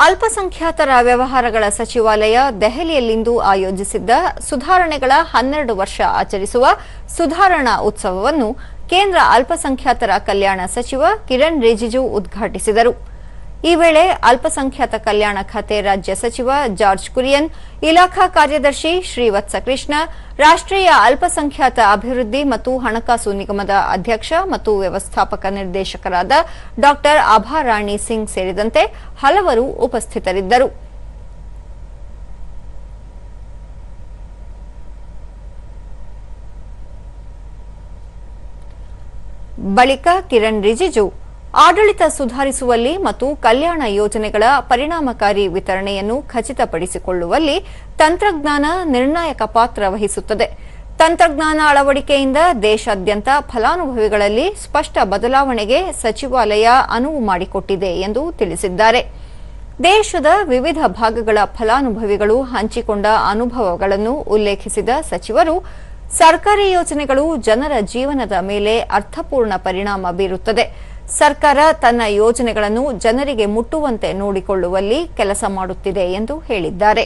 ಅಲ್ಪಸಂಖ್ಯಾತರ ವ್ಯವಹಾರಗಳ ಸಚಿವಾಲಯ ದೆಹಲಿಯಲ್ಲಿಂದು ಆಯೋಜಿಸಿದ್ದ ಸುಧಾರಣೆಗಳ 12 ವರ್ಷ ಆಚರಿಸುವ ಸುಧಾರಣಾ ಉತ್ಸವವನ್ನು ಕೇಂದ್ರ ಅಲ್ಪಸಂಖ್ಯಾತರ ಕಲ್ಯಾಣ ಸಚಿವ ಕಿರಣ್ ರಿಜಿಜು ಉದ್ಘಾಟಿಸಿದರು. ಈ ವೇಳೆ ಅಲ್ಪಸಂಖ್ಯಾತ ಕಲ್ಯಾಣ ಖಾತೆ ರಾಜ್ಯ ಸಚಿವ ಜಾರ್ಜ್ ಕುರಿಯನ್, ಇಲಾಖಾ ಕಾರ್ಯದರ್ಶಿ ಶ್ರೀವತ್ಸ ಕೃಷ್ಣ, ರಾಷ್ಟ್ರೀಯ ಅಲ್ಪಸಂಖ್ಯಾತ ಅಭಿವೃದ್ಧಿ ಮತ್ತು ಹಣಕಾಸು ನಿಗಮದ ಅಧ್ಯಕ್ಷ ಮತ್ತು ವ್ಯವಸ್ಥಾಪಕ ನಿರ್ದೇಶಕರಾದ ಡಾ ಆಭಾರಾಣಿ ಸಿಂಗ್ ಸೇರಿದಂತೆ ಹಲವರು ಉಪಸ್ಥಿತರಿದ್ದರು. ಬಳಿಕ ಕಿರಣ್ ರಿಜಿಜು ಆಡಳಿತ ಸುಧಾರಿಸುವಲ್ಲಿ ಮತ್ತು ಕಲ್ಯಾಣ ಯೋಜನೆಗಳ ಪರಿಣಾಮಕಾರಿ ವಿತರಣೆಯನ್ನು ಖಚಿತಪಡಿಸಿಕೊಳ್ಳುವಲ್ಲಿ ತಂತ್ರಜ್ಞಾನ ನಿರ್ಣಾಯಕ ಪಾತ್ರ ವಹಿಸುತ್ತದೆ. ತಂತ್ರಜ್ಞಾನ ಅಳವಡಿಕೆಯಿಂದ ದೇಶಾದ್ಯಂತ ಫಲಾನುಭವಿಗಳಲ್ಲಿ ಸ್ಪಷ್ಟ ಬದಲಾವಣೆಗೆ ಸಚಿವಾಲಯ ಅನುವು ಮಾಡಿಕೊಟ್ಟಿದೆ ಎಂದು ತಿಳಿಸಿದ್ದಾರೆ. ದೇಶದ ವಿವಿಧ ಭಾಗಗಳ ಫಲಾನುಭವಿಗಳು ಹಂಚಿಕೊಂಡ ಅನುಭವಗಳನ್ನು ಉಲ್ಲೇಖಿಸಿದ ಸಚಿವರು, ಸರ್ಕಾರಿ ಯೋಜನೆಗಳು ಜನರ ಜೀವನದ ಮೇಲೆ ಅರ್ಥಪೂರ್ಣ ಪರಿಣಾಮ ಬೀರುತ್ತದೆ. ಸರ್ಕಾರ ತನ್ನ ಯೋಜನೆಗಳನ್ನು ಜನರಿಗೆ ಮುಟ್ಟುವಂತೆ ನೋಡಿಕೊಳ್ಳುವಲ್ಲಿ ಕೆಲಸ ಮಾಡುತ್ತಿದೆ ಎಂದು ಹೇಳಿದ್ದಾರೆ.